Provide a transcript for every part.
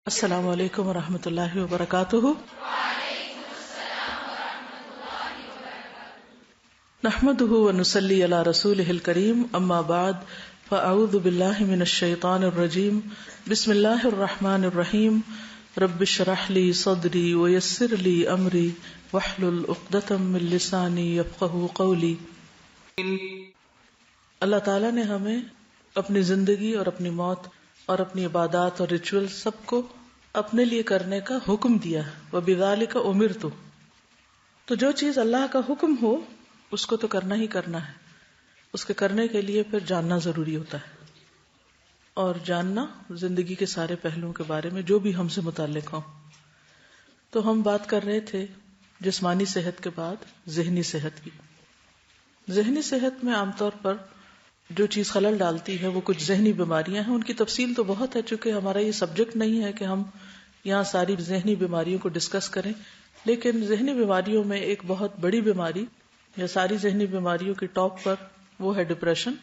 السلام علیکم ورحمۃ اللہ وبرکاتہ. نحمده ونصلي على رسوله الكريم اما بعد فاعوذ باللہ من الشیطان الرجیم بسم اللہ الرحمن الرحیم رب اشرح لي صدری ويسر لي امری واحلل عقدۃ من لسانی یفقهوا قولی. اللہ تعالیٰ نے ہمیں اپنی زندگی اور اپنی موت اور اپنی عبادات اور ریچول سب کو اپنے لیے کرنے کا حکم دیا. وَبِذَلِكَ أُمِرْتُ. تو جو چیز اللہ کا حکم ہو اس کو تو کرنا ہی کرنا ہے. اس کے کرنے کے لیے پھر جاننا ضروری ہوتا ہے، اور جاننا زندگی کے سارے پہلوؤں کے بارے میں جو بھی ہم سے متعلق ہوں. تو ہم بات کر رہے تھے جسمانی صحت کے بعد ذہنی صحت کی. ذہنی صحت میں عام طور پر جو چیز خلل ڈالتی ہے وہ کچھ ذہنی بیماریاں ہیں. ان کی تفصیل تو بہت ہے، چونکہ ہمارا یہ سبجیکٹ نہیں ہے کہ ہم یہاں ساری ذہنی بیماریوں کو ڈسکس کریں. لیکن ذہنی بیماریوں میں ایک بہت بڑی بیماری یا ساری ذہنی بیماریوں کی ٹاپ پر وہ ہے ڈپریشن.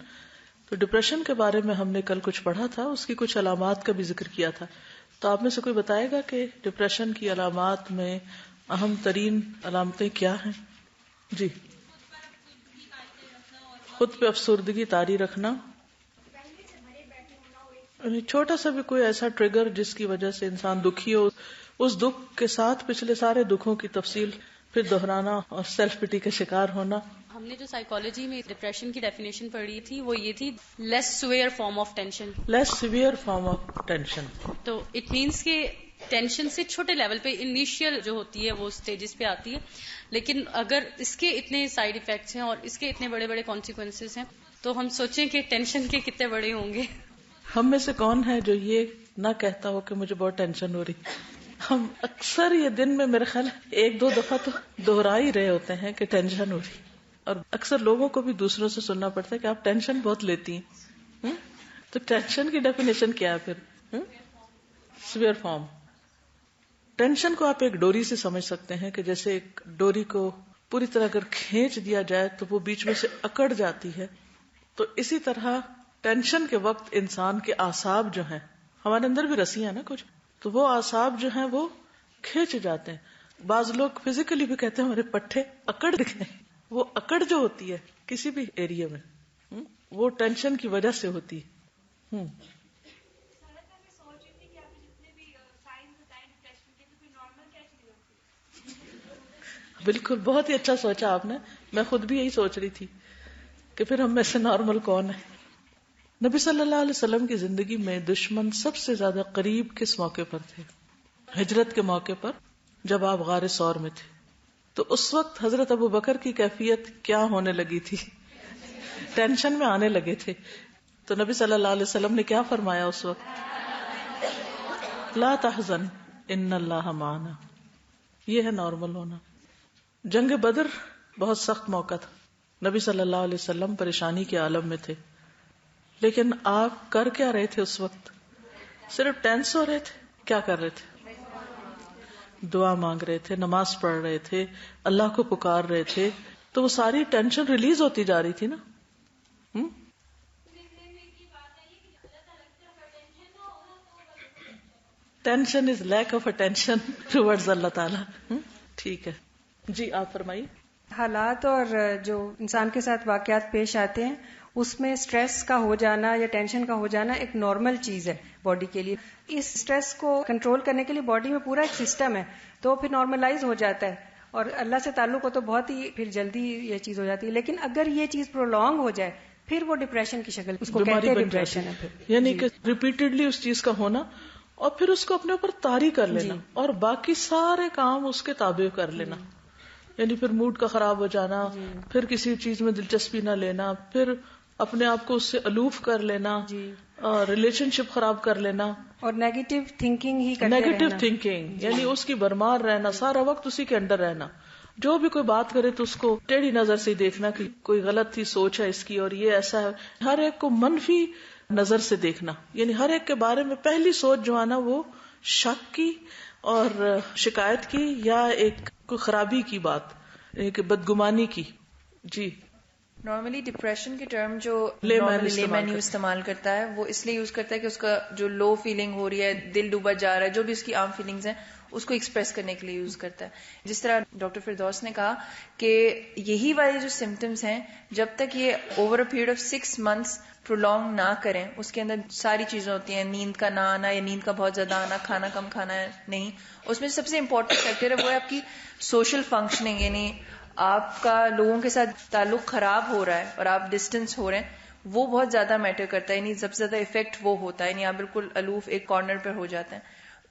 تو ڈپریشن کے بارے میں ہم نے کل کچھ پڑھا تھا، اس کی کچھ علامات کا بھی ذکر کیا تھا. تو آپ میں سے کوئی بتائے گا کہ ڈپریشن کی علامات میں اہم ترین علامتیں کیا ہیں؟ جی. خود پہ افسردگی طاری رکھنا، چھوٹا سا بھی کوئی ایسا ٹریگر جس کی وجہ سے انسان دکھی ہو، اس دکھ کے ساتھ پچھلے سارے دکھوں کی تفصیل پھر دہرانا اور سیلف پٹی کا شکار ہونا. ہم نے جو سائیکالوجی میں ڈپریشن کی ڈیفینیشن پڑھی تھی وہ یہ تھی لیس severe form of tension. Less severe form of tension. تو اٹ مینس کہ ٹینشن سے چھوٹے لیول پہ انیشیل جو ہوتی ہے وہ سٹیجز پہ آتی ہے، لیکن اگر اس کے اتنے سائیڈ ایفیکٹس ہیں اور اس کے اتنے بڑے بڑے کانسیکوینسز ہیں تو ہم سوچیں کہ ٹینشن کے کتنے بڑے ہوں گے. ہم میں سے کون ہے جو یہ نہ کہتا ہو کہ مجھے بہت ٹینشن ہو رہی؟ ہم اکثر یہ دن میں میرے خیال ایک دو دفعہ تو دوہرا ہی رہے ہوتے ہیں کہ ٹینشن ہو رہی. اور اکثر لوگوں کو بھی دوسروں سے سننا پڑتا ہے کہ آپ ٹینشن بہت لیتی ہیں. تو ٹینشن کی ڈیفینیشن کیا ہے پھر؟ Severe form. ٹینشن کو آپ ایک ڈوری سے سمجھ سکتے ہیں کہ جیسے ایک ڈوری کو پوری طرح اگر کھینچ دیا جائے تو وہ بیچ میں سے اکڑ جاتی ہے. تو اسی طرح ٹینشن کے وقت انسان کے اعصاب جو ہیں، ہمارے اندر بھی رسیاں ہیں نا کچھ، تو وہ اعصاب جو ہیں وہ کھینچ جاتے ہیں. بعض لوگ فزیکلی بھی کہتے ہیں ہمارے پٹھے اکڑ گئے. وہ اکڑ جو ہوتی ہے کسی بھی ایریا میں وہ ٹینشن کی وجہ سے ہوتی ہے. بالکل، بہت ہی اچھا سوچا آپ نے. میں خود بھی یہی سوچ رہی تھی کہ پھر ہم میں سے نارمل کون ہے. نبی صلی اللہ علیہ وسلم کی زندگی میں دشمن سب سے زیادہ قریب کس موقع پر تھے؟ ہجرت کے موقع پر، جب آپ غار ثور میں تھے. تو اس وقت حضرت ابو بکر کی کیفیت کیا ہونے لگی تھی؟ ٹینشن میں آنے لگے تھے. تو نبی صلی اللہ علیہ وسلم نے کیا فرمایا اس وقت؟ لا تحزن ان اللہ معنا. یہ ہے نارمل ہونا. جنگ بدر بہت سخت موقع تھا. نبی صلی اللہ علیہ وسلم پریشانی کے عالم میں تھے، لیکن آپ کر کیا رہے تھے اس وقت؟ صرف ٹینس ہو رہے تھے؟ کیا کر رہے تھے؟ دعا مانگ رہے تھے، نماز پڑھ رہے تھے، اللہ کو پکار رہے تھے. تو وہ ساری ٹینشن ریلیز ہوتی جا رہی تھی نا. Tension is lack of attention towards اللہ تعالی. ٹھیک ہے جی، آپ فرمائیے. حالات اور جو انسان کے ساتھ واقعات پیش آتے ہیں اس میں سٹریس کا ہو جانا یا ٹینشن کا ہو جانا ایک نارمل چیز ہے باڈی کے لیے. اس سٹریس کو کنٹرول کرنے کے لیے باڈی میں پورا ایک سسٹم ہے، تو پھر نارملائز ہو جاتا ہے اور اللہ سے تعلق ہو تو بہت ہی پھر جلدی یہ چیز ہو جاتی ہے. لیکن اگر یہ چیز پرولونگ ہو جائے پھر وہ ڈپریشن کی شکل، اس کو کہتے ہیں ڈپریشن ہے. پھر یعنی کہ ریپیٹڈلی اس چیز کا ہونا اور پھر اس کو اپنے اوپر طاری کر لینا اور باقی سارے کام اس کے تابع کر لینا. یعنی پھر موڈ کا خراب ہو جانا، پھر کسی چیز میں دلچسپی نہ لینا، پھر اپنے آپ کو اس سے الوف کر لینا، ریلیشن شپ خراب کر لینا، اور نیگیٹو تھنکنگ ہی کرتے رہنا. نیگیٹو تھنکنگ یعنی اس کی بھرمار رہنا، سارا وقت اسی کے اندر رہنا. جو بھی کوئی بات کرے تو اس کو ٹیڑھی نظر سے دیکھنا کہ کوئی غلط ہی سوچ ہے اس کی اور یہ ایسا ہے. ہر ایک کو منفی نظر سے دیکھنا، یعنی ہر ایک کے بارے میں پہلی سوچ جو آنا وہ شک کی اور شکایت کی یا ایک کوئی خرابی کی بات، ایک بدگمانی کی. جی نارملی ڈپریشن کی ٹرم جو لے مین استعمال کرتا ہے وہ اس لیے یوز کرتا ہے کہ اس کا جو لو فیلنگ ہو رہی ہے، دل ڈوبا جا رہا ہے، جو بھی اس کی عام فیلنگز ہیں اس کو ایکسپریس کرنے کے لیے یوز کرتا ہے. جس طرح ڈاکٹر فردوس نے کہا کہ یہی والے جو سمٹمز ہیں جب تک یہ over a period of 6 months prolonging نہ کریں، اس کے اندر ساری چیزیں ہوتی ہیں، نیند کا نہ آنا یا نیند کا بہت زیادہ آنا، کھانا کم کھانا نہیں، اس میں سب سے امپورٹنٹ فیکٹر ہے وہ ہے آپ کی سوشل فنکشننگ، یعنی آپ کا لوگوں کے ساتھ تعلق خراب ہو رہا ہے اور آپ ڈسٹینس ہو رہے ہیں، وہ بہت زیادہ میٹر کرتا ہے. یعنی سب سے زیادہ افیکٹ وہ ہوتا ہے، یعنی آپ بالکل الوف ایک کارنر پر ہو جاتے ہیں.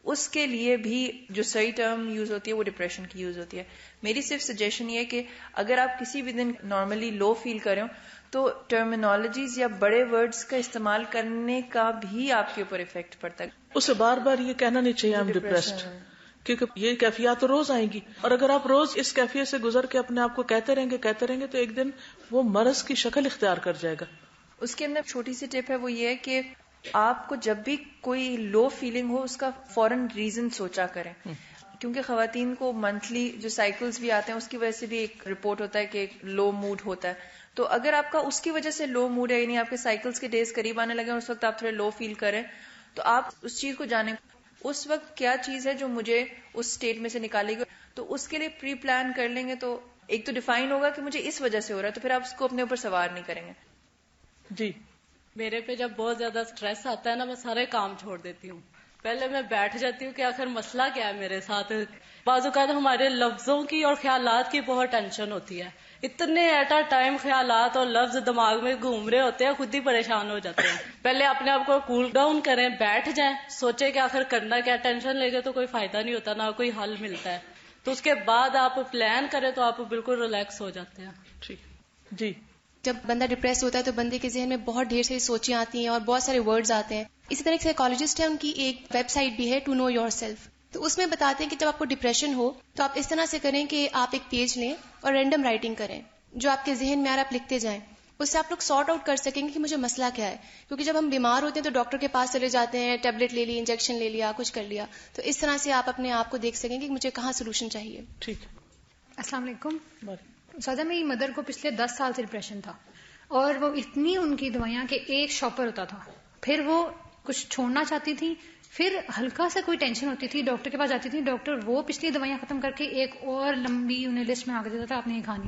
اس کے لیے بھی جو صحیح ٹرم یوز ہوتی ہے وہ ڈپریشن کی یوز ہوتی ہے. میری صرف سجیشن یہ ہے کہ اگر آپ کسی بھی دن نارملی لو فیل کریں تو ٹرمینالوجیز یا بڑے ورڈز کا استعمال کرنے کا بھی آپ کے اوپر افیکٹ پڑتا ہے. اسے بار بار یہ کہنا نہیں چاہیے I'm depressed، کیونکہ یہ کیفیات تو روز آئیں گی، اور اگر آپ روز اس کیفیت سے گزر کے اپنے آپ کو کہتے رہیں گے تو ایک دن وہ مرض کی شکل اختیار کر جائے گا. اس کے اندر چھوٹی سی ٹپ ہے، وہ یہ ہے کہ آپ کو جب بھی کوئی لو فیلنگ ہو اس کا فوراً ریزن سوچا کریں، کیونکہ خواتین کو منتھلی جو سائیکلز بھی آتے ہیں اس کی وجہ سے بھی ایک رپورٹ ہوتا ہے کہ ایک لو موڈ ہوتا ہے. تو اگر آپ کا اس کی وجہ سے لو موڈ ہے، یعنی آپ کے سائیکلز کے ڈیز قریب آنے لگے اس وقت آپ تھوڑے لو فیل کریں، تو آپ اس چیز کو جانیں اس وقت کیا چیز ہے جو مجھے اس سٹیٹ میں سے نکالے گی. تو اس کے لیے پری پلان کر لیں گے تو ایک تو ڈیفائن ہوگا کہ مجھے اس وجہ سے ہو رہا ہے، تو پھر آپ اس کو اپنے اوپر سوار نہیں کریں گے. جی میرے پہ جب بہت زیادہ سٹریس آتا ہے نا، میں سارے کام چھوڑ دیتی ہوں. پہلے میں بیٹھ جاتی ہوں کہ آخر مسئلہ کیا ہے میرے ساتھ. بعض اوقات ہمارے لفظوں کی اور خیالات کی بہت ٹینشن ہوتی ہے، اتنے ایٹ اے ٹائم خیالات اور لفظ دماغ میں گھوم رہے ہوتے ہیں، خود ہی پریشان ہو جاتے ہیں. پہلے اپنے آپ کو کول ڈاؤن کریں، بیٹھ جائیں، سوچیں کہ آخر کرنا کیا. ٹینشن لے گے تو کوئی فائدہ نہیں ہوتا، نہ کوئی حل ملتا ہے. تو اس کے بعد آپ پلان کریں تو آپ بالکل ریلیکس ہو جاتے ہیں. ٹھیک جی. جب بندہ ڈپریس ہوتا ہے تو بندے کے ذہن میں بہت ڈھیر ساری سوچیں آتی ہیں اور بہت سارے ورڈز آتے ہیں. اسی طرح ایک سائیکالوجسٹ ہے، ان کی ایک ویب سائٹ بھی ہے ٹو نو یور سیلف. تو اس میں بتاتے ہیں کہ جب آپ کو ڈپریشن ہو تو آپ اس طرح سے کریں کہ آپ ایک پیج لیں اور رینڈم رائٹنگ کریں، جو آپ کے ذہن میں آ رہا آپ لکھتے جائیں. اس سے آپ لوگ سارٹ آؤٹ کر سکیں گے کہ مجھے مسئلہ کیا ہے. کیونکہ جب ہم بیمار ہوتے ہیں تو ڈاکٹر کے پاس چلے جاتے ہیں، ٹیبلٹ لے لی، انجیکشن لے لیا، کچھ کر لیا. تو اس طرح سے آپ اپنے آپ کو دیکھ سکیں گے کہ مجھے کہاں سولوشن چاہیے. ٹھیک. السلام علیکم. سادہ میری مدر کو پچھلے 10 سال سے ڈپریشن تھا، اور وہ اتنی ان کی دوائیاں کہ ایک شاپر ہوتا تھا. پھر وہ کچھ چھوڑنا چاہتی تھی، پھر ہلکا سا کوئی ٹینشن ہوتی تھی ڈاکٹر کے پاس جاتی تھی، ڈاکٹر وہ پچھلی دوائیاں ختم کر کے ایک اور لمبی انہیں لسٹ میں آ کے دیتا تھا آپ نے یہ کھانی.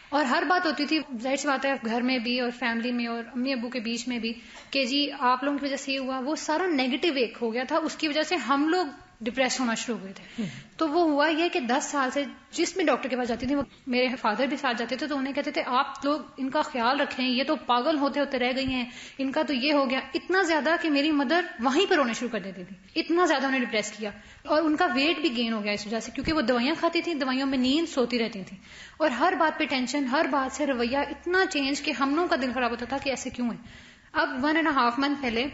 اور ہر بات ہوتی تھی، ظاہر سی بات ہے گھر میں بھی اور فیملی میں اور امی ابو کے بیچ میں بھی، کہ جی آپ لوگوں کی وجہ سے یہ ہوا. وہ سارا نیگیٹو ایک ہو گیا تھا، اس کی وجہ سے ہم لوگ ڈپریس ہونا شروع ہو گئے تھے. تو وہ ہوا یہ کہ 10 سال سے جس بھی ڈاکٹر کے پاس جاتی تھی، وہ میرے فادر بھی ساتھ جاتے تھے، تو انہیں کہتے تھے آپ لوگ ان کا خیال رکھیں، یہ تو پاگل ہوتے ہوتے رہ گئی ہیں، ان کا تو یہ ہو گیا. اتنا زیادہ کہ میری مدر وہیں پر رونے شروع کر دیتی تھی، اتنا زیادہ انہیں ڈپریس کیا. اور ان کا ویٹ بھی گین ہو گیا اس وجہ سے، کیونکہ وہ دوائیاں کھاتی تھیں، دوائیوں میں نیند، سوتی رہتی تھیں، اور ہر بات پہ ٹینشن، ہر بات سے رویہ اتنا چینج کہ ہم لوگوں کا دل خراب ہوتا تھا کہ ایسے کیوں ہے. اب 1.5 month پہلے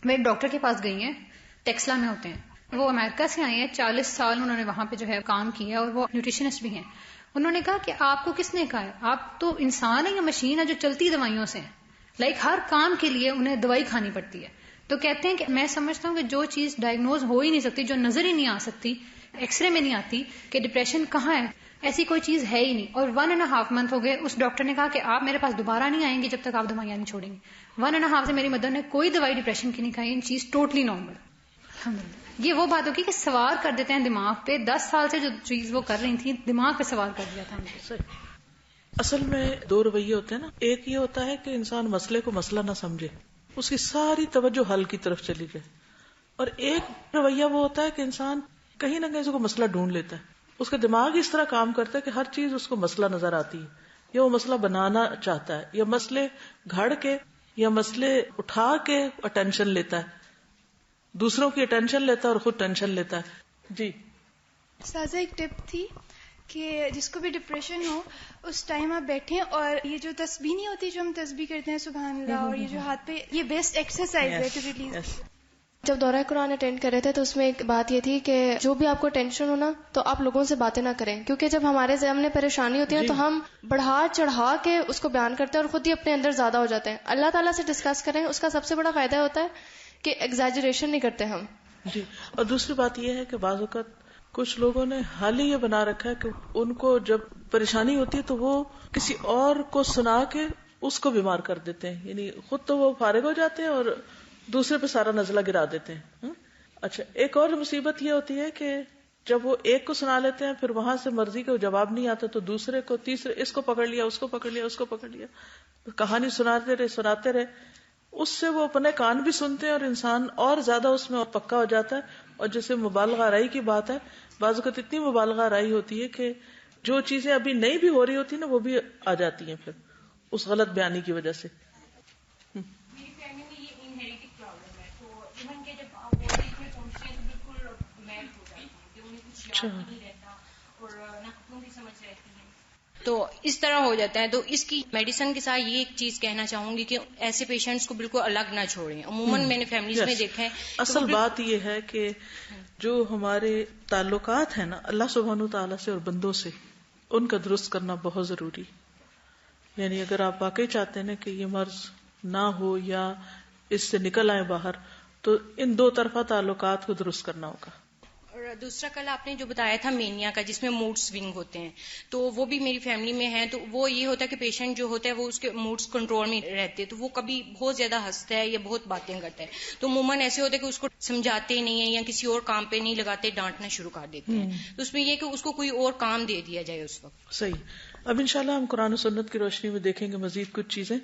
میں ایک ڈاکٹر کے پاس گئی ہیں، ٹیکسلا میں ہوتے ہیں، وہ امریکہ سے آئے ہیں، 40 سال انہوں نے وہاں پہ جو ہے کام کیا، اور وہ نیوٹریشنسٹ بھی ہیں. انہوں نے کہا کہ آپ کو کس نے کہا ہے، آپ تو انسان ہے یا مشین ہے جو چلتی دوائیوں سے ہیں. ہر کام کے لیے انہیں دوائی کھانی پڑتی ہے. تو کہتے ہیں کہ میں سمجھتا ہوں کہ جو چیز ڈائگنوز ہو ہی نہیں سکتی، جو نظر ہی نہیں آ سکتی، ایکس رے میں نہیں آتی کہ ڈپریشن کہاں ہے، ایسی کوئی چیز ہے ہی نہیں. اور 1.5 month ہو گئے. اس ڈاکٹر نے کہا کہ آپ میرے پاس دوبارہ نہیں آئیں گے جب تک آپ دوائیاں نہیں چھوڑیں گے. 1.5 سے میری مدر نے کوئی دوائی ڈپریشن کی نہیں کھائی، ان چیز ٹوٹلی نارمل. الحمدللہ. یہ وہ بات ہوگی کہ سوار کر دیتے ہیں دماغ پہ. 10 سال سے جو چیز وہ کر رہی تھی دماغ پہ سوار کر دیا تھا. اصل میں 2 رویے ہوتے ہیں نا. ایک یہ ہوتا ہے کہ انسان مسئلے کو مسئلہ نہ سمجھے، اس کی ساری توجہ حل کی طرف چلی جائے. اور ایک رویہ وہ ہوتا ہے کہ انسان کہیں نہ کہیں اس کو مسئلہ ڈھونڈ لیتا ہے، اس کا دماغ اس طرح کام کرتا ہے کہ ہر چیز اس کو مسئلہ نظر آتی ہے، یا وہ مسئلہ بنانا چاہتا ہے، یا مسئلے گھڑ کے یا مسئلے اٹھا کے اٹینشن لیتا ہے، دوسروں کی اٹینشن لیتا ہے اور خود ٹینشن لیتا ہے. جی سازا ایک ٹپ تھی کہ جس کو بھی ڈپریشن ہو اس ٹائم آپ بیٹھیں اور یہ جو تسبیح نہیں ہوتی جو ہم تسبیح کرتے ہیں سبحان اللہ، اور یہ جو ہاتھ پہ، یہ بیسٹ ایکسرسائز ہے ٹو ریلیز. جب دورہ قرآن اٹینڈ کر رہے تھے تو اس میں ایک بات یہ تھی کہ جو بھی آپ کو ٹینشن ہو نا تو آپ لوگوں سے باتیں نہ کریں، کیونکہ جب ہمارے سامنے پریشانی ہوتی ہے تو ہم بڑھا چڑھا کے اس کو بیان کرتے ہیں اور خود ہی اپنے اندر زیادہ ہو جاتے ہیں. اللہ تعالیٰ سے ڈسکس کریں، اس کا سب سے بڑا فائدہ ہوتا ہے کہ ایگزیجریشن نہیں کرتے ہم. جی. اور دوسری بات یہ ہے کہ بعض اوقات کچھ لوگوں نے حال ہی یہ بنا رکھا ہے کہ ان کو جب پریشانی ہوتی ہے تو وہ کسی اور کو سنا کے اس کو بیمار کر دیتے ہیں، یعنی خود تو وہ فارغ ہو جاتے ہیں اور دوسرے پہ سارا نزلہ گرا دیتے ہیں. اچھا، ایک اور مصیبت یہ ہوتی ہے کہ جب وہ ایک کو سنا لیتے ہیں پھر وہاں سے مرضی کا جواب نہیں آتا تو دوسرے کو، تیسرے، اس کو پکڑ لیا، اس کو پکڑ لیا، اس کو پکڑ لیا، کہانی سناتے رہے. اس سے وہ اپنے کان بھی سنتے ہیں اور انسان اور زیادہ اس میں پکا ہو جاتا ہے. اور جیسے مبالغہ آرائی کی بات ہے، بعض اوقات اتنی مبالغہ آرائی ہوتی ہے کہ جو چیزیں ابھی نہیں بھی ہو رہی ہوتی نا وہ بھی آ جاتی ہیں پھر اس غلط بیانی کی وجہ سے. میری فیملی میں یہ انہیریٹڈ پرابلم ہے، تو ایون کہ جب آپ بہت ایج میں پہنچتے ہیں تو بالکل میڈ ہو جاتی ہیں کہ انہیں کچھ یاد نہیں رہتا اور نہ کپڑوں کی سمجھ رہتی ہے، تو اس طرح ہو جاتا ہے. تو اس کی میڈیسن کے ساتھ یہ ایک چیز کہنا چاہوں گی کہ ایسے پیشنٹس کو بالکل الگ نہ چھوڑیں. عموماً میں نے فیملیز میں دیکھا ہے. اصل بات یہ ہے کہ جو ہمارے تعلقات ہیں نا اللہ سبحانہ وتعالیٰ سے اور بندوں سے، ان کا درست کرنا بہت ضروری. یعنی اگر آپ واقعی چاہتے ہیں کہ یہ مرض نہ ہو یا اس سے نکل آئے باہر، تو ان دو طرفہ تعلقات کو درست کرنا ہوگا. اور دوسرا کل آپ نے جو بتایا تھا مینیا کا، جس میں موڈ سوئنگ ہوتے ہیں، تو وہ بھی میری فیملی میں ہے. تو وہ یہ ہوتا ہے کہ پیشنٹ جو ہوتا ہے وہ اس کے موڈز کنٹرول میں رہتے ہیں، تو وہ کبھی بہت زیادہ ہنستا ہے یا بہت باتیں کرتا ہے. تو عموماً ایسے ہوتا ہے کہ اس کو سمجھاتے نہیں ہیں یا کسی اور کام پہ نہیں لگاتے، ڈانٹنا شروع کر دیتے ہیں. تو اس میں یہ کہ اس کو کوئی اور کام دے دیا جائے اس وقت. صحیح. اب انشاءاللہ ہم قرآن و سنت کی روشنی میں دیکھیں گے مزید کچھ چیزیں.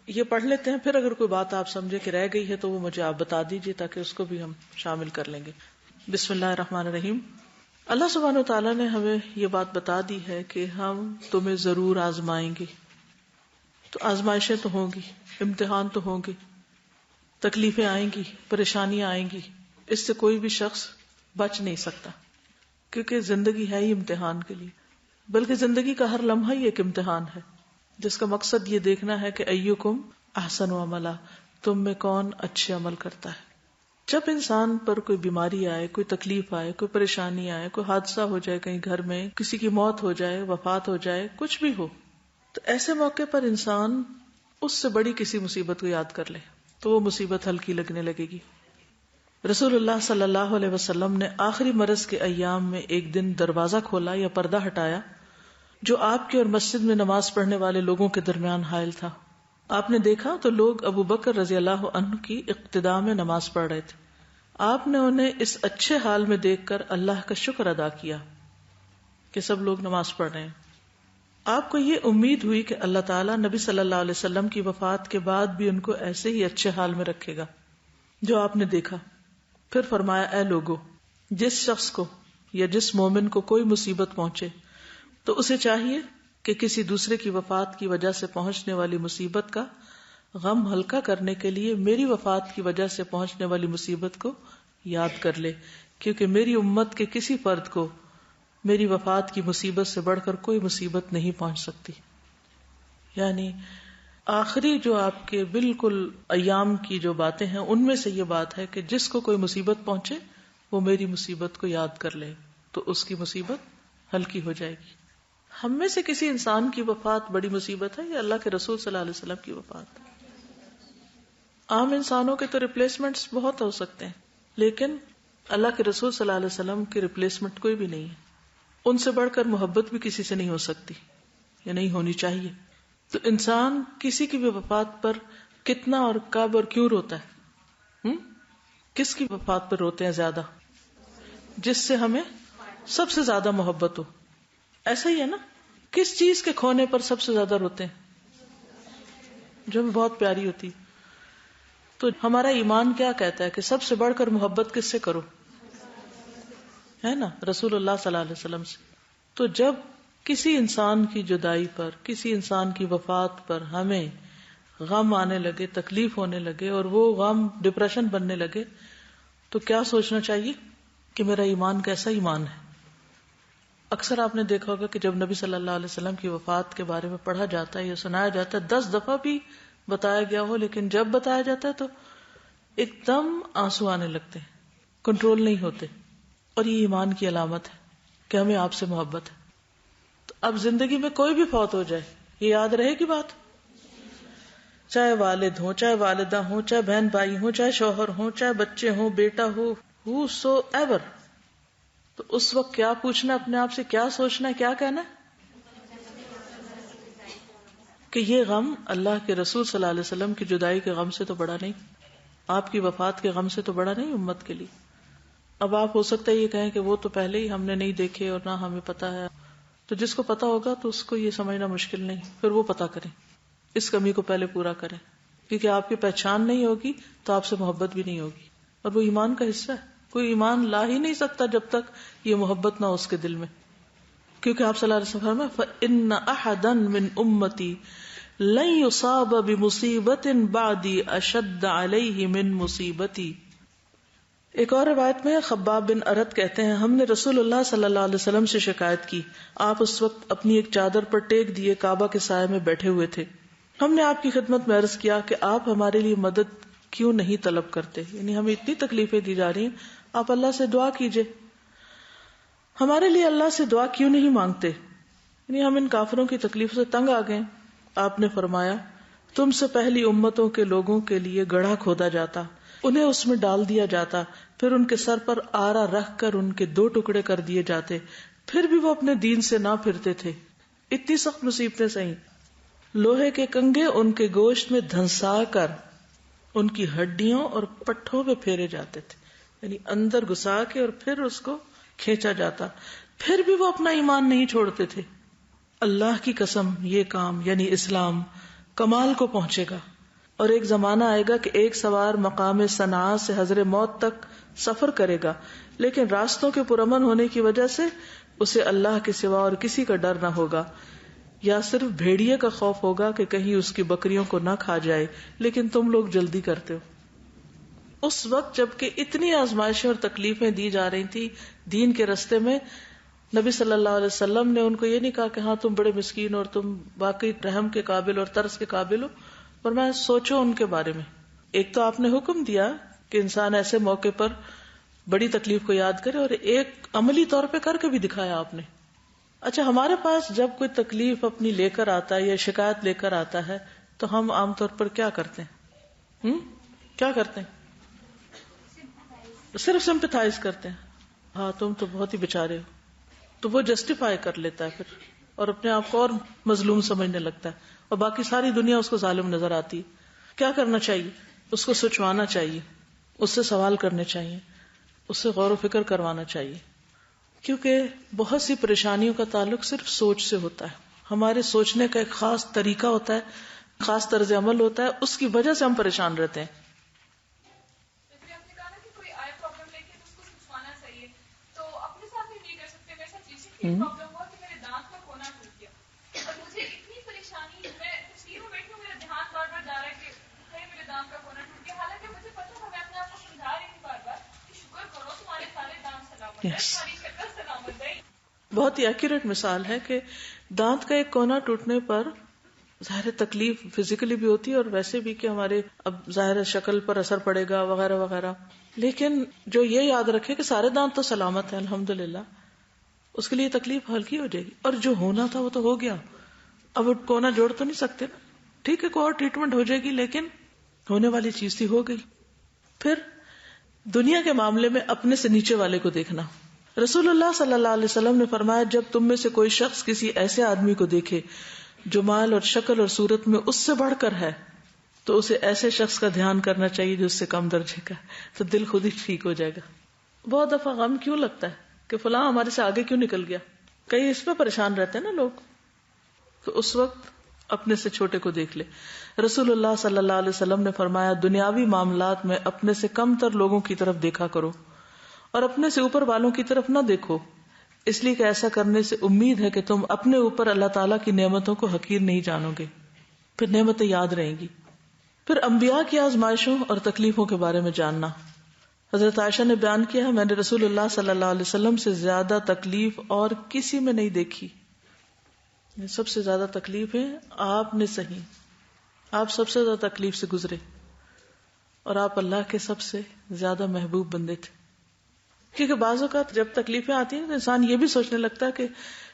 یہ پڑھ لیتے ہیں، پھر اگر کوئی بات آپ سمجھے کہ رہ گئی ہے تو وہ مجھے آپ بتا دیجیے تاکہ اس کو بھی ہم شامل کر لیں گے. بسم اللہ الرحمن الرحیم. اللہ سبحانہ و تعالیٰ نے ہمیں یہ بات بتا دی ہے کہ ہم تمہیں ضرور آزمائیں گے. تو آزمائشیں تو ہوں گی، امتحان تو ہوں گے، تکلیفیں آئیں گی، پریشانیاں آئیں گی. اس سے کوئی بھی شخص بچ نہیں سکتا، کیونکہ زندگی ہے ہی امتحان کے لیے. بلکہ زندگی کا ہر لمحہ ہی ایک امتحان ہے، جس کا مقصد یہ دیکھنا ہے کہ ایکم احسن عملا، تم میں کون اچھے عمل کرتا ہے. جب انسان پر کوئی بیماری آئے، کوئی تکلیف آئے، کوئی پریشانی آئے، کوئی حادثہ ہو جائے، کہیں گھر میں کسی کی موت ہو جائے، وفات ہو جائے، کچھ بھی ہو، تو ایسے موقع پر انسان اس سے بڑی کسی مصیبت کو یاد کر لے تو وہ مصیبت ہلکی لگنے لگے گی. رسول اللہ صلی اللہ علیہ وسلم نے آخری مرض کے ایام میں ایک دن دروازہ کھولا یا پردہ ہٹایا جو آپ کے اور مسجد میں نماز پڑھنے والے لوگوں کے درمیان حائل تھا. آپ نے دیکھا تو لوگ ابو بکر رضی اللہ عنہ کی اقتداء میں نماز پڑھ رہے تھے. آپ نے انہیں اس اچھے حال میں دیکھ کر اللہ کا شکر ادا کیا کہ سب لوگ نماز پڑھ رہے ہیں. آپ کو یہ امید ہوئی کہ اللہ تعالیٰ نبی صلی اللہ علیہ وسلم کی وفات کے بعد بھی ان کو ایسے ہی اچھے حال میں رکھے گا جو آپ نے دیکھا. پھر فرمایا، اے لوگو، جس شخص کو یا جس مومن کو کوئی مصیبت پہنچے تو اسے چاہیے کہ کسی دوسرے کی وفات کی وجہ سے پہنچنے والی مصیبت کا غم ہلکا کرنے کے لیے میری وفات کی وجہ سے پہنچنے والی مصیبت کو یاد کر لے، کیونکہ میری امت کے کسی فرد کو میری وفات کی مصیبت سے بڑھ کر کوئی مصیبت نہیں پہنچ سکتی. یعنی آخری جو آپ کے بالکل ایام کی جو باتیں ہیں ان میں سے یہ بات ہے کہ جس کو کوئی مصیبت پہنچے وہ میری مصیبت کو یاد کر لے تو اس کی مصیبت ہلکی ہو جائے گی. ہم میں سے کسی انسان کی وفات بڑی مصیبت ہے یا اللہ کے رسول صلی اللہ علیہ وسلم کی وفات؟ عام انسانوں کے تو ریپلیسمنٹس بہت ہو سکتے ہیں، لیکن اللہ کے رسول صلی اللہ علیہ وسلم کی ریپلیسمنٹ کوئی بھی نہیں ہے. ان سے بڑھ کر محبت بھی کسی سے نہیں ہو سکتی یا نہیں ہونی چاہیے. تو انسان کسی کی بھی وفات پر کتنا اور کب اور کیوں روتا ہے؟ کس کی وفات پر روتے ہیں زیادہ؟ جس سے ہمیں سب سے زیادہ محبت ہو. ایسا ہی ہے نا؟ کس چیز کے کھونے پر سب سے زیادہ روتے ہیں؟ جو ہمیں بہت پیاری ہوتی. تو ہمارا ایمان کیا کہتا ہے کہ سب سے بڑھ کر محبت کس سے کرو؟ ہے نا؟ رسول اللہ صلی اللہ علیہ وسلم سے. تو جب کسی انسان کی جدائی پر، کسی انسان کی وفات پر ہمیں غم آنے لگے، تکلیف ہونے لگے اور وہ غم ڈپریشن بننے لگے تو کیا سوچنا چاہیے کہ میرا ایمان کیسا ایمان ہے. اکثر آپ نے دیکھا ہوگا کہ جب نبی صلی اللہ علیہ وسلم کی وفات کے بارے میں پڑھا جاتا ہے یا سنایا جاتا ہے، 10 دفعہ بھی بتایا گیا ہو، لیکن جب بتایا جاتا ہے تو ایک دم آنسو آنے لگتے ہیں، کنٹرول نہیں ہوتے. اور یہ ایمان کی علامت ہے کہ ہمیں آپ سے محبت ہے. تو اب زندگی میں کوئی بھی فوت ہو جائے، یہ یاد رہے گی بات، چاہے والد ہوں، چاہے والدہ ہوں، چاہے بہن بھائی ہوں، چاہے شوہر ہوں، چاہے بچے ہوں، بیٹا ہو، ہو سو ایور. تو اس وقت کیا پوچھنا اپنے آپ سے، کیا سوچنا ہے، کیا کہنا ہے؟ کہ یہ غم اللہ کے رسول صلی اللہ علیہ وسلم کی جدائی کے غم سے تو بڑا نہیں، آپ کی وفات کے غم سے تو بڑا نہیں امت کے لیے. اب آپ ہو سکتا ہے یہ کہیں کہ وہ تو پہلے ہی ہم نے نہیں دیکھے اور نہ ہمیں پتا ہے، تو جس کو پتا ہوگا تو اس کو یہ سمجھنا مشکل نہیں، پھر وہ پتا کریں، اس کمی کو پہلے پورا کریں، کیونکہ آپ کی پہچان نہیں ہوگی تو آپ سے محبت بھی نہیں ہوگی، اور وہ ایمان کا حصہ ہے. کوئی ایمان لا ہی نہیں سکتا جب تک یہ محبت نہ ہو اس کے دل میں، کیونکہ آپ صلی اللہ علیہ وسلم فرمایا فَإِنَّ أَحَدًا مِّنْ أُمَّتِي لَن يُصَابَ بِمُصِيبَةٍ بَعْدِي أَشَدَّ عَلَيْهِ مِن مُصِيبَتِي. ایک اور روایت میں خباب بن ارت کہتے ہیں ہم نے رسول اللہ صلی اللہ علیہ وسلم سے شکایت کی، آپ اس وقت اپنی ایک چادر پر ٹیک دیے کعبہ کے سائے میں بیٹھے ہوئے تھے. ہم نے آپ کی خدمت میں عرض کیا کہ آپ ہمارے لیے مدد کیوں نہیں طلب کرتے، یعنی ہمیں اتنی تکلیفیں دی جا رہی ہیں، آپ اللہ سے دعا کیجئے، ہمارے لیے اللہ سے دعا کیوں نہیں مانگتے، یعنی ہم ان کافروں کی تکلیف سے تنگ آ گئے. آپ نے فرمایا تم سے پہلی امتوں کے لوگوں کے لیے گڑھا کھودا جاتا، انہیں اس میں ڈال دیا جاتا، پھر ان کے سر پر آرا رکھ کر ان کے 2 ٹکڑے کر دیے جاتے، پھر بھی وہ اپنے دین سے نہ پھرتے تھے. اتنی سخت مصیبتیں سہیں. لوہے کے کنگے ان کے گوشت میں دھنسا کر ان کی ہڈیوں اور پٹھوں پہ پھیرے جاتے تھے، یعنی اندر گھسا کے اور پھر اس کو کھینچا جاتا، پھر بھی وہ اپنا ایمان نہیں چھوڑتے تھے. اللہ کی قسم یہ کام یعنی اسلام کمال کو پہنچے گا، اور ایک زمانہ آئے گا کہ ایک سوار مقام صنعاء سے حضر موت تک سفر کرے گا، لیکن راستوں کے پرامن ہونے کی وجہ سے اسے اللہ کے سوا اور کسی کا ڈر نہ ہوگا، یا صرف بھیڑیے کا خوف ہوگا کہ کہیں اس کی بکریوں کو نہ کھا جائے، لیکن تم لوگ جلدی کرتے ہو. اس وقت جب کہ اتنی آزمائشیں اور تکلیفیں دی جا رہی تھی دین کے رستے میں، نبی صلی اللہ علیہ وسلم نے ان کو یہ نہیں کہا کہ ہاں تم بڑے مسکین اور تم واقعی رحم کے قابل اور ترس کے قابل ہو، پر میں سوچو ان کے بارے میں. ایک تو آپ نے حکم دیا کہ انسان ایسے موقع پر بڑی تکلیف کو یاد کرے، اور ایک عملی طور پہ کر کے بھی دکھایا آپ نے. اچھا، ہمارے پاس جب کوئی تکلیف اپنی لے کر آتا ہے یا شکایت لے کر آتا ہے تو ہم عام طور پر کیا کرتے ہیں؟ کیا کرتے ہیں؟ صرف سمپیتھائز کرتے ہیں، ہاں تم تو بہت ہی بیچارے ہو، تو وہ جسٹیفائی کر لیتا ہے پھر، اور اپنے آپ کو اور مظلوم سمجھنے لگتا ہے، اور باقی ساری دنیا اس کو ظالم نظر آتی ہے. کیا کرنا چاہیے؟ اس کو سوچوانا چاہیے، اس سے سوال کرنے چاہیے، اس سے غور و فکر کروانا چاہیے، کیونکہ بہت سی پریشانیوں کا تعلق صرف سوچ سے ہوتا ہے. ہمارے سوچنے کا ایک خاص طریقہ ہوتا ہے، خاص طرز عمل ہوتا ہے، اس کی وجہ سے ہم پریشان رہتے ہیں. پرابلم ہوا کہ میرے دانت کا کونا ٹوٹ گیا اور مجھے اتنی پریشانی، میں تشکیل میں بیٹھی ہوں، میرا دھیان بار بار جا رہا ہے کہ کہیں میرے دانت کا کونا ٹوٹ گیا، حالانکہ مجھے پتا تھا، میں اپنے آپ کو سمجھا رہی تھی بار بار کہ شکر کرو تمہارے سارے دانت سلامت ہیں، تمہاری شکل سلامت ہے. بہت ہی ایکوریٹ مثال ہے کہ دانت کا ایک کونا ٹوٹنے پر ظاہر تکلیف فزیکلی بھی ہوتی ہے اور ویسے بھی کہ ہمارے اب ظاہر شکل پر اثر پڑے گا وغیرہ وغیرہ، لیکن جو یہ یاد رکھے کہ سارے دانت تو سلامت ہیں الحمدللہ، اس کے لیے تکلیف ہلکی ہو جائے گی. اور جو ہونا تھا وہ تو ہو گیا، اب وہ کونا جوڑ تو نہیں سکتے نا، ٹھیک ہے کوئی اور ٹریٹمنٹ ہو جائے گی، لیکن ہونے والی چیز تھی ہو گئی. پھر دنیا کے معاملے میں اپنے سے نیچے والے کو دیکھنا. رسول اللہ صلی اللہ علیہ وسلم نے فرمایا جب تم میں سے کوئی شخص کسی ایسے آدمی کو دیکھے جو مال اور شکل اور صورت میں اس سے بڑھ کر ہے تو اسے ایسے شخص کا دھیان کرنا چاہیے جو اس سے کم درجے کا ہے، تو دل خود ہی ٹھیک ہو جائے گا. بہت دفعہ غم کیوں لگتا ہے کہ فلاں ہمارے سے آگے کیوں نکل گیا، کئی اس پہ پریشان رہتے ہیں نا لوگ، تو اس وقت اپنے سے چھوٹے کو دیکھ لے. رسول اللہ صلی اللہ علیہ وسلم نے فرمایا دنیاوی معاملات میں اپنے سے کم تر لوگوں کی طرف دیکھا کرو اور اپنے سے اوپر والوں کی طرف نہ دیکھو، اس لیے کہ ایسا کرنے سے امید ہے کہ تم اپنے اوپر اللہ تعالیٰ کی نعمتوں کو حقیر نہیں جانو گے، پھر نعمتیں یاد رہیں گی. پھر انبیاء کی آزمائشوں اور تکلیفوں کے بارے میں جاننا. حضرت عائشہ نے بیان کیا ہے میں نے رسول اللہ صلی اللہ علیہ وسلم سے زیادہ تکلیف اور کسی میں نہیں دیکھی. سب سے زیادہ تکلیفیں آپ نے سہی، آپ سب سے زیادہ تکلیف سے گزرے، اور آپ اللہ کے سب سے زیادہ محبوب بندے تھے. کیونکہ بعض اوقات جب تکلیفیں آتی ہیں تو انسان یہ بھی سوچنے لگتا ہے کہ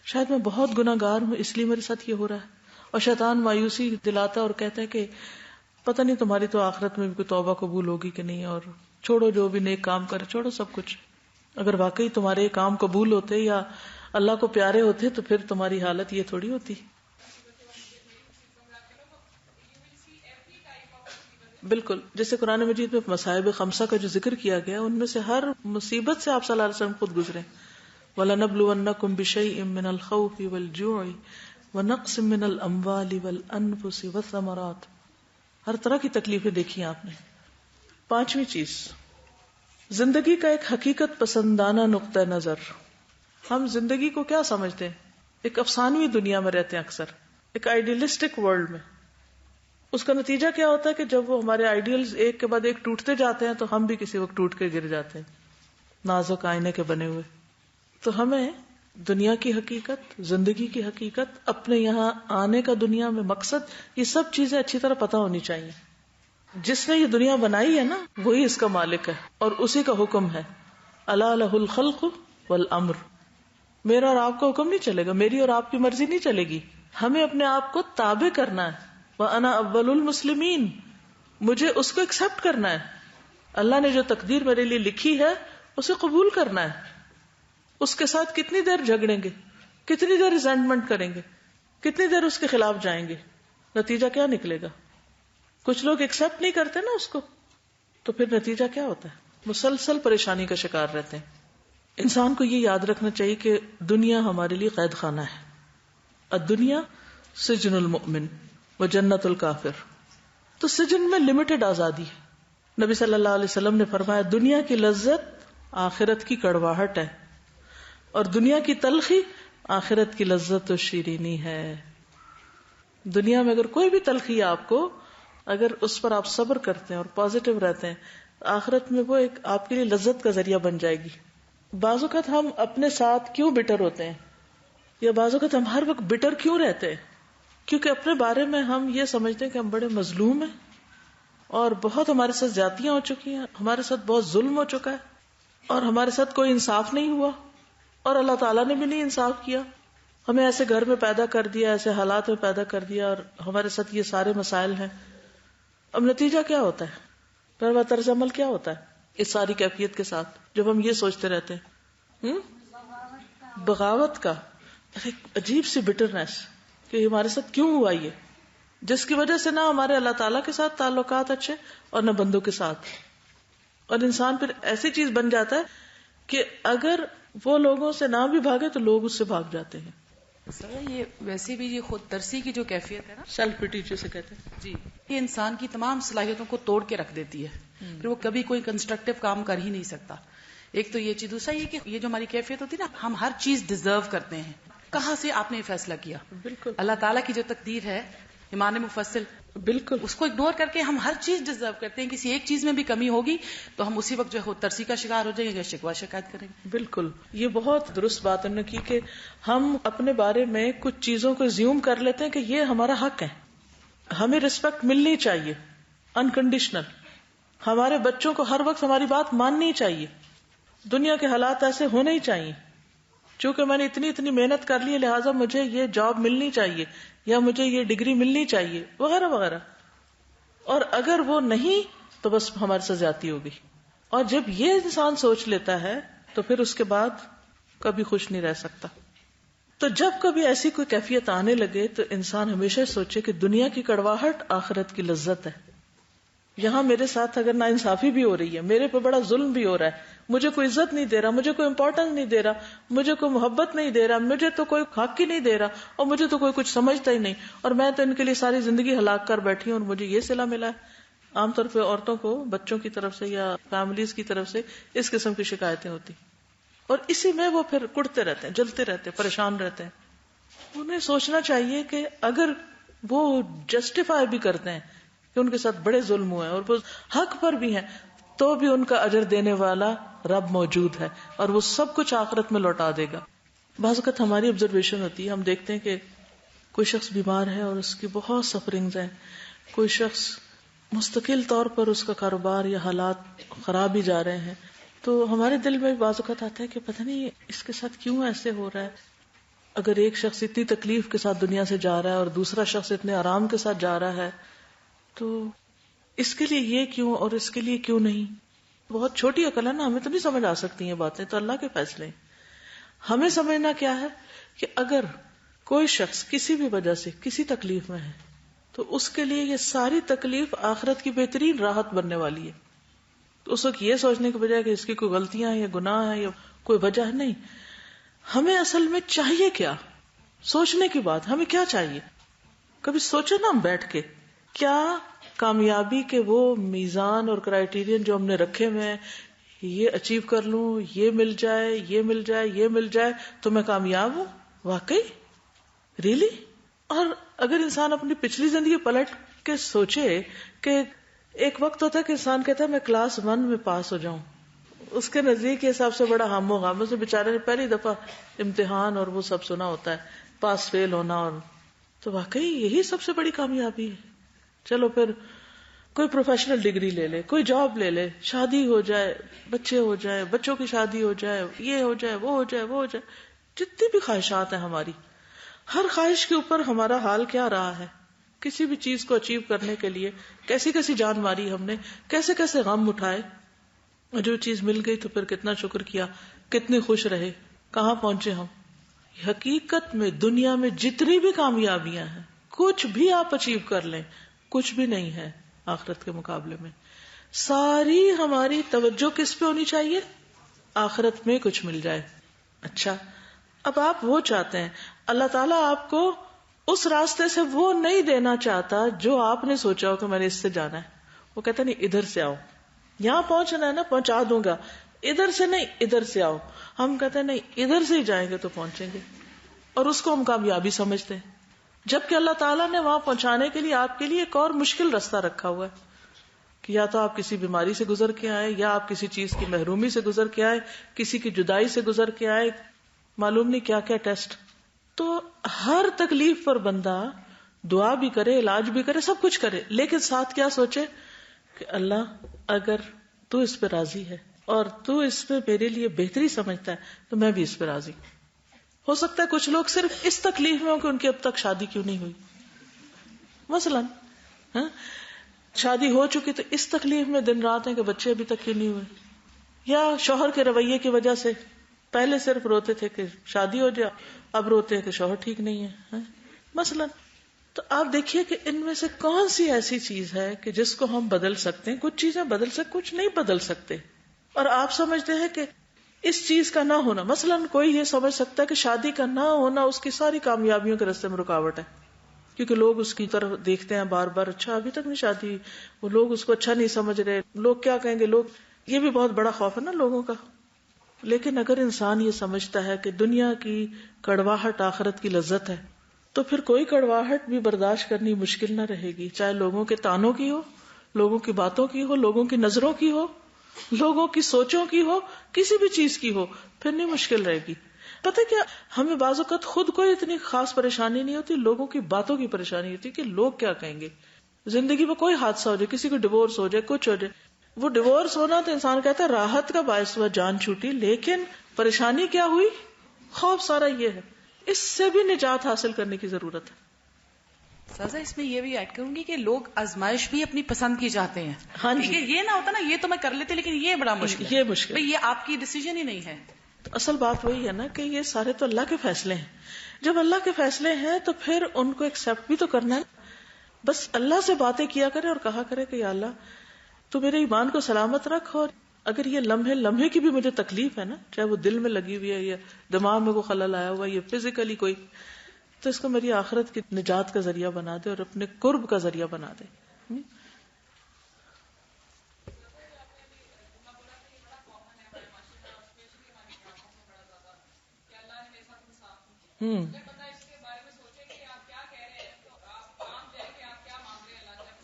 شاید میں بہت گناہ گار ہوں اس لیے میرے ساتھ یہ ہو رہا ہے، اور شیطان مایوسی دلاتا اور کہتا ہے کہ پتہ نہیں تمہاری تو آخرت میں بھی کوئی توبہ قبول ہوگی کہ نہیں، اور چھوڑو جو بھی نیک کام کرے، چھوڑو سب کچھ. اگر واقعی تمہارے کام قبول ہوتے یا اللہ کو پیارے ہوتے تو پھر تمہاری حالت یہ تھوڑی ہوتی. بالکل، جیسے قرآن مجید میں مصائب خمسہ کا جو ذکر کیا گیا ان میں سے ہر مصیبت سے آپ صلی اللہ علیہ وسلم خود گزرے. وَلَنَبْلُوَنَّكُمْ بِشَيْءٍ مِّنَ الْخَوْفِ وَالْجُوعِ وَنَقْصٍ مِّنَ الْأَمْوَالِ وَالْأَنفُسِ وَالثَّمَرَاتِ. ہر طرح کی تکلیفیں دیکھی آپ نے. پانچویں چیز، زندگی کا ایک حقیقت پسندانہ نقطہ نظر. ہم زندگی کو کیا سمجھتے ہیں؟ ایک افسانوی دنیا میں رہتے ہیں اکثر، ایک آئیڈیلسٹک ورلڈ میں. اس کا نتیجہ کیا ہوتا ہے کہ جب وہ ہمارے آئیڈیلز ایک کے بعد ایک ٹوٹتے جاتے ہیں تو ہم بھی کسی وقت ٹوٹ کے گر جاتے ہیں، نازک آئینے کے بنے ہوئے. تو ہمیں دنیا کی حقیقت، زندگی کی حقیقت، اپنے یہاں آنے کا دنیا میں مقصد، یہ سب چیزیں اچھی طرح پتہ ہونی چاہیے. جس نے یہ دنیا بنائی ہے نا وہی اس کا مالک ہے اور اسی کا حکم ہے. الا لہ الخلق والامر. میرا اور آپ کا حکم نہیں چلے گا، میری اور آپ کی مرضی نہیں چلے گی. ہمیں اپنے آپ کو تابع کرنا ہے. وَأَنَا أَوَّلُ الْمُسْلِمِينَ. مجھے اس کو ایکسپٹ کرنا ہے. اللہ نے جو تقدیر میرے لیے لکھی ہے اسے قبول کرنا ہے. اس کے ساتھ کتنی دیر جھگڑیں گے، کتنی دیر ریزنٹمنٹ کریں گے، کتنی دیر اس کے خلاف جائیں گے، نتیجہ کیا نکلے گا؟ کچھ لوگ ایکسپٹ نہیں کرتے نا اس کو، تو پھر نتیجہ کیا ہوتا ہے؟ مسلسل پریشانی کا شکار رہتے ہیں. انسان کو یہ یاد رکھنا چاہیے کہ دنیا ہمارے لیے قید خانہ ہے. الدنیا سجن المؤمن وجنت الکافر. تو سجن میں لمیٹڈ آزادی ہے. نبی صلی اللہ علیہ وسلم نے فرمایا دنیا کی لذت آخرت کی کڑواہٹ ہے اور دنیا کی تلخی آخرت کی لذت و شیرینی ہے. دنیا میں اگر کوئی بھی تلخی آپ کو، اگر اس پر آپ صبر کرتے ہیں اور پازیٹو رہتے ہیں، آخرت میں وہ ایک آپ کے لیے لذت کا ذریعہ بن جائے گی. بعض اوقات ہم اپنے ساتھ کیوں بٹر ہوتے ہیں، یا بعض اوقات ہم ہر وقت بٹر کیوں رہتے ہیں؟ کیونکہ اپنے بارے میں ہم یہ سمجھتے ہیں کہ ہم بڑے مظلوم ہیں اور بہت ہمارے ساتھ زیادتیاں ہو چکی ہیں، ہمارے ساتھ بہت ظلم ہو چکا ہے اور ہمارے ساتھ کوئی انصاف نہیں ہوا اور اللہ تعالیٰ نے بھی نہیں انصاف کیا. ہمیں ایسے گھر میں پیدا کر دیا، ایسے حالات میں پیدا کر دیا اور ہمارے ساتھ یہ سارے مسائل ہیں. اب نتیجہ کیا ہوتا ہے؟ پھر طرز عمل کیا ہوتا ہے اس ساری کیفیت کے ساتھ جب ہم یہ سوچتے رہتے ہیں؟ بغاوت کا ایک عجیب سی بٹرنس کہ ہمارے ساتھ کیوں ہوا یہ، جس کی وجہ سے نہ ہمارے اللہ تعالیٰ کے ساتھ تعلقات اچھے اور نہ بندوں کے ساتھ. اور انسان پھر ایسی چیز بن جاتا ہے کہ اگر وہ لوگوں سے نہ بھی بھاگے تو لوگ اس سے بھاگ جاتے ہیں. سر یہ ویسے بھی یہ خود ترسی کی جو کیفیت ہے نا، سیلف پٹی جسے کہتے ہیں، جی، یہ انسان کی تمام صلاحیتوں کو توڑ کے رکھ دیتی ہے. پھر وہ کبھی کوئی کنسٹرکٹیو کام کر ہی نہیں سکتا. ایک تو یہ چیز، دوسرا یہ کہ یہ جو ہماری کیفیت ہوتی ہے نا، ہم ہر چیز ڈیزرو کرتے ہیں. کہاں سے آپ نے یہ فیصلہ کیا؟ بالکل اللہ تعالیٰ کی جو تقدیر ہے، ایمان مفصل، بالکل اس کو اگنور کر کے ہم ہر چیز ڈیزرو کرتے ہیں. کسی ایک چیز میں بھی کمی ہوگی تو ہم اسی وقت جو ہے ترسی کا شکار ہو جائیں گے، شکوہ شکایت کریں گے. بالکل یہ بہت درست بات انہوں نے کی کہ ہم اپنے بارے میں کچھ چیزوں کو زیوم کر لیتے ہیں کہ یہ ہمارا حق ہے، ہمیں رسپیکٹ ملنی چاہیے انکنڈیشنل. ہمارے بچوں کو ہر وقت ہماری بات ماننی چاہیے. دنیا کے حالات ایسے ہونے ہی چاہیے. چونکہ میں نے اتنی محنت کر لی ہے لہٰذا مجھے یہ جاب ملنی چاہیے یا مجھے یہ ڈگری ملنی چاہیے وغیرہ وغیرہ. اور اگر وہ نہیں تو بس ہمارے ساتھ زیادتی ہوگی. اور جب یہ انسان سوچ لیتا ہے تو پھر اس کے بعد کبھی خوش نہیں رہ سکتا. تو جب کبھی ایسی کوئی کیفیت آنے لگے تو انسان ہمیشہ سوچے کہ دنیا کی کڑواہٹ آخرت کی لذت ہے. یہاں میرے ساتھ اگر ناانصافی بھی ہو رہی ہے، میرے پہ بڑا ظلم بھی ہو رہا ہے، مجھے کوئی عزت نہیں دے رہا، مجھے کوئی امپورٹنس نہیں دے رہا، مجھے کوئی محبت نہیں دے رہا، مجھے تو کوئی حق ہی نہیں دے رہا اور مجھے تو کوئی کچھ سمجھتا ہی نہیں، اور میں تو ان کے لیے ساری زندگی ہلاک کر بیٹھی ہوں اور مجھے یہ صلہ ملا ہے. عام طور پہ عورتوں کو بچوں کی طرف سے یا فیملیز کی طرف سے اس قسم کی شکایتیں ہوتی اور اسی میں وہ پھر کڑتے رہتے ہیں، جلتے رہتے ہیں، پریشان رہتے ہیں. انہیں سوچنا چاہیے کہ اگر وہ جسٹیفائی بھی کرتے ہیں کہ ان کے ساتھ بڑے ظلم ہوئے ہیں اور وہ حق پر بھی ہیں تو بھی ان کا اجر دینے والا رب موجود ہے اور وہ سب کچھ آخرت میں لوٹا دے گا. بعض اوقات ہماری آبزرویشن ہوتی ہے، ہم دیکھتے ہیں کہ کوئی شخص بیمار ہے اور اس کی بہت سفرنگز ہیں، کوئی شخص مستقل طور پر اس کا کاروبار یا حالات خراب ہی جا رہے ہیں، تو ہمارے دل میں بعض اوقات آتا ہے کہ پتہ نہیں اس کے ساتھ کیوں ایسے ہو رہا ہے. اگر ایک شخص اتنی تکلیف کے ساتھ دنیا سے جا رہا ہے اور دوسرا شخص اتنے آرام کے ساتھ جا رہا ہے تو اس کے لیے یہ کیوں اور اس کے لیے کیوں نہیں. بہت چھوٹی عقل ہے نا، ہمیں تو نہیں سمجھ آ سکتی ہیں باتیں، تو اللہ کے فیصلے. ہمیں سمجھنا کیا ہے کہ اگر کوئی شخص کسی بھی وجہ سے کسی تکلیف میں ہے تو اس کے لیے یہ ساری تکلیف آخرت کی بہترین راحت بننے والی ہے. تو اس وقت یہ سوچنے کے بجائے کہ اس کی کوئی غلطیاں ہیں یا گناہ ہے یا کوئی وجہ نہیں، ہمیں اصل میں چاہیے کیا؟ سوچنے کی بات، ہمیں کیا چاہیے؟ کبھی سوچے نا ہم بیٹھ کے، کیا کامیابی کے وہ میزان اور کرائیٹیرین جو ہم نے رکھے ہوئے ہیں، یہ اچیو کر لوں، یہ مل جائے، یہ مل جائے، یہ مل جائے تو میں کامیاب ہوں؟ واقعی ریلی؟ اور اگر انسان اپنی پچھلی زندگی پلٹ کے سوچے کہ ایک وقت ہوتا ہے کہ انسان کہتا ہے میں کلاس 1 میں پاس ہو جاؤں، اس کے نزدیک یہ سب سے بڑا ہم و غم سے، بیچارے نے پہلی دفعہ امتحان اور وہ سب سنا ہوتا ہے، پاس فیل ہونا، اور تو واقعی یہی سب سے بڑی کامیابی ہے. چلو پھر کوئی پروفیشنل ڈگری لے لے، کوئی جاب لے لے، شادی ہو جائے، بچے ہو جائے، بچوں کی شادی ہو جائے، یہ ہو جائے، وہ ہو جائے، وہ ہو جائے، جتنی بھی خواہشات ہیں ہماری، ہر خواہش کے اوپر ہمارا حال کیا رہا ہے؟ کسی بھی چیز کو اچیو کرنے کے لیے کیسی کیسی جان ماری ہم نے، کیسے کیسے غم اٹھائے، اور جو چیز مل گئی تو پھر کتنا شکر کیا، کتنے خوش رہے، کہاں پہنچے ہم. حقیقت میں دنیا میں جتنی بھی کامیابیاں ہیں، کچھ بھی آپ اچیو کر لیں، کچھ بھی نہیں ہے آخرت کے مقابلے میں. ساری ہماری توجہ کس پہ ہونی چاہیے؟ آخرت میں کچھ مل جائے. اچھا، اب آپ وہ چاہتے ہیں، اللہ تعالیٰ آپ کو اس راستے سے وہ نہیں دینا چاہتا جو آپ نے سوچا ہو کہ میں نے اس سے جانا ہے. وہ کہتا نہیں ادھر سے آؤ، یہاں پہنچنا ہے نا، پہنچا دوں گا، ادھر سے نہیں، ادھر سے آؤ. ہم کہتے ہیں نہیں، ادھر سے ہی جائیں گے تو پہنچیں گے، اور اس کو ہم کامیابی سمجھتے ہیں، جبکہ اللہ تعالیٰ نے وہاں پہنچانے کے لیے آپ کے لیے ایک اور مشکل راستہ رکھا ہوا ہے کہ یا تو آپ کسی بیماری سے گزر کے آئے، یا آپ کسی چیز کی محرومی سے گزر کے آئے، کسی کی جدائی سے گزر کے آئے، معلوم نہیں کیا کیا ٹیسٹ. تو ہر تکلیف پر بندہ دعا بھی کرے، علاج بھی کرے، سب کچھ کرے، لیکن ساتھ کیا سوچے کہ اللہ اگر تو اس پہ راضی ہے اور تو اس پہ میرے لیے بہتری سمجھتا ہے تو میں بھی اس پہ راضی. ہو سکتا ہے کچھ لوگ صرف اس تکلیف میں ہوں کہ ان کی اب تک شادی کیوں نہیں ہوئی، مثلا شادی ہو چکی تو اس تکلیف میں دن رات ہیں کہ بچے ابھی تک کیوں نہیں ہوئے، یا شوہر کے رویے کی وجہ سے پہلے صرف روتے تھے کہ شادی ہو جائے، اب روتے ہیں کہ شوہر ٹھیک نہیں ہے مثلا. تو آپ دیکھیے کہ ان میں سے کون سی ایسی چیز ہے کہ جس کو ہم بدل سکتے ہیں. کچھ چیزیں بدل سکتے، کچھ نہیں بدل سکتے. اور آپ سمجھتے ہیں کہ اس چیز کا نہ ہونا، مثلا کوئی یہ سمجھ سکتا ہے کہ شادی کا نہ ہونا اس کی ساری کامیابیوں کے راستے میں رکاوٹ ہے، کیونکہ لوگ اس کی طرف دیکھتے ہیں بار بار، اچھا ابھی تک نہیں شادی ہوئی، وہ لوگ اس کو اچھا نہیں سمجھ رہے، لوگ کیا کہیں گے، لوگ، یہ بھی بہت بڑا خوف ہے نا لوگوں کا. لیکن اگر انسان یہ سمجھتا ہے کہ دنیا کی کڑواہٹ آخرت کی لذت ہے، تو پھر کوئی کڑواہٹ بھی برداشت کرنی مشکل نہ رہے گی، چاہے لوگوں کے تانوں کی ہو، لوگوں کی باتوں کی ہو، لوگوں کی نظروں کی ہو، لوگوں کی سوچوں کی ہو، کسی بھی چیز کی ہو، پھر نہیں مشکل رہے گی. پتہ کیا، ہمیں بعض اوقات خود کوئی اتنی خاص پریشانی نہیں ہوتی، لوگوں کی باتوں کی پریشانی ہوتی کہ لوگ کیا کہیں گے. زندگی میں کوئی حادثہ ہو جائے، کسی کو ڈیورس ہو جائے، کچھ ہو جائے، وہ ڈیورس ہونا تو انسان کہتا ہے راحت کا باعث ہوا، جان چھوٹی، لیکن پریشانی کیا ہوئی، خوف سارا یہ ہے. اس سے بھی نجات حاصل کرنے کی ضرورت ہے. سازا اس میں یہ بھی ایڈ کروں گی کہ لوگ آزمائش بھی اپنی پسند کی چاہتے ہیں. ہاں جی، یہ نہ ہوتا نا یہ تو میں کر لیتے لیکن یہ بڑا مشکل ہے، یہ مشکل، بھئی یہ آپ کی ڈیسیژن ہی نہیں ہے. تو اصل بات وہی ہے نا کہ یہ سارے تو اللہ کے فیصلے ہیں. جب اللہ کے فیصلے ہیں تو پھر ان کو ایکسپٹ بھی تو کرنا ہے. بس اللہ سے باتیں کیا کرے اور کہا کرے کہ یا اللہ تو میرے ایمان کو سلامت رکھ، اور اگر یہ لمحے کی بھی مجھے تکلیف ہے نا، چاہے وہ دل میں لگی ہوئی ہے یا دماغ میں وہ خلل آیا ہوا ہے یا فزیکلی کوئی، تو اس کو میری آخرت کی نجات کا ذریعہ بنا دے اور اپنے قرب کا ذریعہ بنا دے.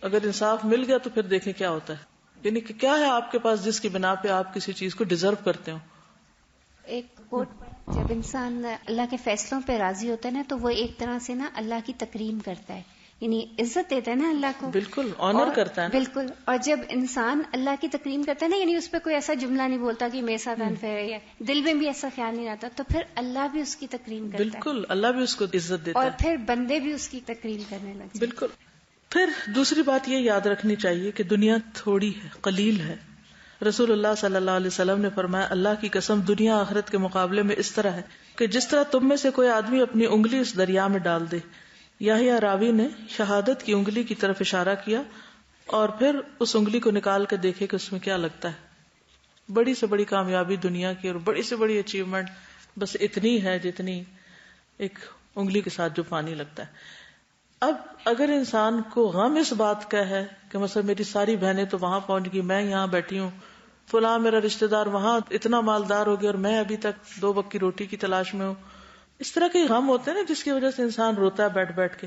اگر انصاف مل گیا تو پھر دیکھیں کیا ہوتا ہے، یعنی کہ کیا ہے آپ کے پاس جس کی بنا پہ آپ کسی چیز کو ڈیزرو کرتے ہو. ایک کوٹ، جب انسان اللہ کے فیصلوں پہ راضی ہوتا ہے نا تو وہ ایک طرح سے نا اللہ کی تکریم کرتا ہے، یعنی عزت دیتا ہے نا اللہ کو، بالکل آنر کرتا ہے نا. بالکل. اور جب انسان اللہ کی تکریم کرتا ہے نا، یعنی اس پہ کوئی ایسا جملہ نہیں بولتا کہ میرے ساتھ انفیئر ہے، یا دل میں بھی ایسا خیال نہیں آتا، تو پھر اللہ بھی اس کی تکریم کرتا ہے. بالکل، اللہ بھی اس کو عزت دیتا ہے، اور پھر بندے بھی اس کی تکریم کرنے لگتے. بالکل. پھر دوسری بات یہ یاد رکھنی چاہیے کہ دنیا تھوڑی ہے، قلیل ہے. رسول اللہ صلی اللہ علیہ وسلم نے فرمایا اللہ کی قسم دنیا آخرت کے مقابلے میں اس طرح ہے کہ جس طرح تم میں سے کوئی آدمی اپنی انگلی اس دریا میں ڈال دے یحییٰ راوی نے شہادت کی انگلی کی طرف اشارہ کیا اور پھر اس انگلی کو نکال کے دیکھے کہ اس میں کیا لگتا ہے. بڑی سے بڑی کامیابی دنیا کی اور بڑی سے بڑی اچیومنٹ بس اتنی ہے جتنی ایک انگلی کے ساتھ جو پانی لگتا ہے. اب اگر انسان کو غم اس بات کا ہے کہ مثلا میری ساری بہنیں تو وہاں پہنچ گئی، میں یہاں بیٹھی ہوں، فلاں میرا رشتہ دار وہاں اتنا مالدار ہو گیا اور میں ابھی تک 2 وقت کی روٹی کی تلاش میں ہوں، اس طرح کے غم ہوتے ہیں نا جس کی وجہ سے انسان روتا ہے بیٹھ بیٹھ کے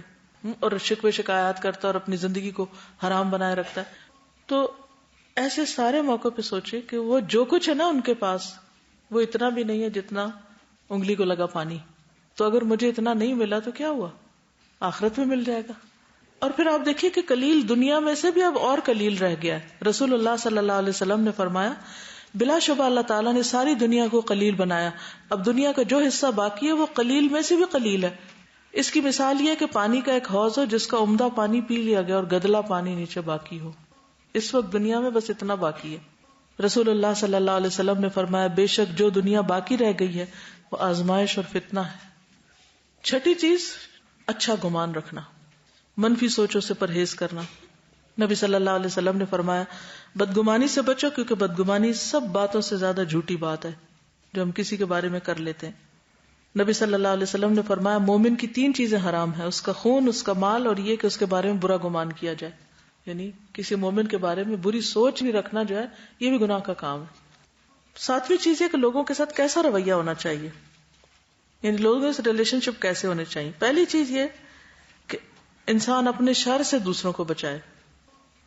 اور شکوے شکایات کرتا ہے اور اپنی زندگی کو حرام بنائے رکھتا ہے. تو ایسے سارے موقع پہ سوچے کہ وہ جو کچھ ہے نا ان کے پاس وہ اتنا بھی نہیں ہے جتنا انگلی کو لگا پانی. تو اگر مجھے اتنا نہیں ملا تو کیا ہوا، آخرت میں مل جائے گا. اور پھر آپ دیکھیے کہ قلیل دنیا میں سے بھی اب اور قلیل رہ گیا ہے. رسول اللہ صلی اللہ علیہ وسلم نے فرمایا بلا شبہ اللہ تعالیٰ نے ساری دنیا کو قلیل بنایا، اب دنیا کا جو حصہ باقی ہے وہ قلیل میں سے بھی قلیل ہے. اس کی مثال یہ کہ پانی کا ایک حوض ہو جس کا عمدہ پانی پی لیا گیا اور گدلا پانی نیچے باقی ہو. اس وقت دنیا میں بس اتنا باقی ہے. رسول اللہ صلی اللہ علیہ وسلم نے فرمایا بے شک جو دنیا باقی رہ گئی ہے وہ آزمائش اور فتنہ ہے. چھٹی چیز اچھا گمان رکھنا، منفی سوچوں سے پرہیز کرنا. نبی صلی اللہ علیہ وسلم نے فرمایا بدگمانی سے بچو کیونکہ بدگمانی سب باتوں سے زیادہ جھوٹی بات ہے جو ہم کسی کے بارے میں کر لیتے ہیں. نبی صلی اللہ علیہ وسلم نے فرمایا مومن کی 3 چیزیں حرام ہیں، اس کا خون، اس کا مال اور یہ کہ اس کے بارے میں برا گمان کیا جائے. یعنی کسی مومن کے بارے میں بری سوچ بھی رکھنا جو ہے یہ بھی گناہ کا کام ہے. 7ویں چیز ہے کہ لوگوں کے ساتھ کیسا رویہ ہونا چاہیے، یعنی لوگوں سے ریلیشن شپ کیسے ہونے چاہیے. پہلی چیز یہ کہ انسان اپنے شر سے دوسروں کو بچائے،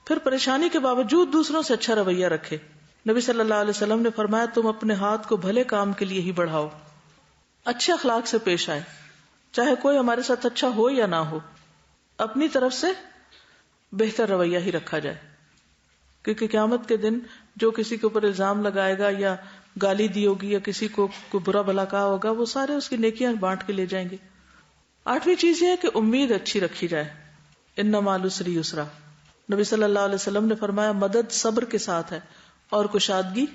پھر پریشانی کے باوجود دوسروں سے اچھا رویہ رکھے. نبی صلی اللہ علیہ وسلم نے فرمایا تم اپنے ہاتھ کو بھلے کام کے لیے ہی بڑھاؤ، اچھے اخلاق سے پیش آئے، چاہے کوئی ہمارے ساتھ اچھا ہو یا نہ ہو، اپنی طرف سے بہتر رویہ ہی رکھا جائے. کیونکہ قیامت کے دن جو کسی کے اوپر الزام لگائے گا یا گالی دی ہوگی یا کسی کو برا بھلا کہا ہوگا وہ سارے اس کی نیکیاں بانٹ کے لے جائیں گے. 8ویں چیز یہ ہے کہ امید اچھی رکھی جائے. ان مع العسر یسرا، نبی صلی اللہ علیہ وسلم نے فرمایا مدد صبر کے ساتھ ہے اور کشادگی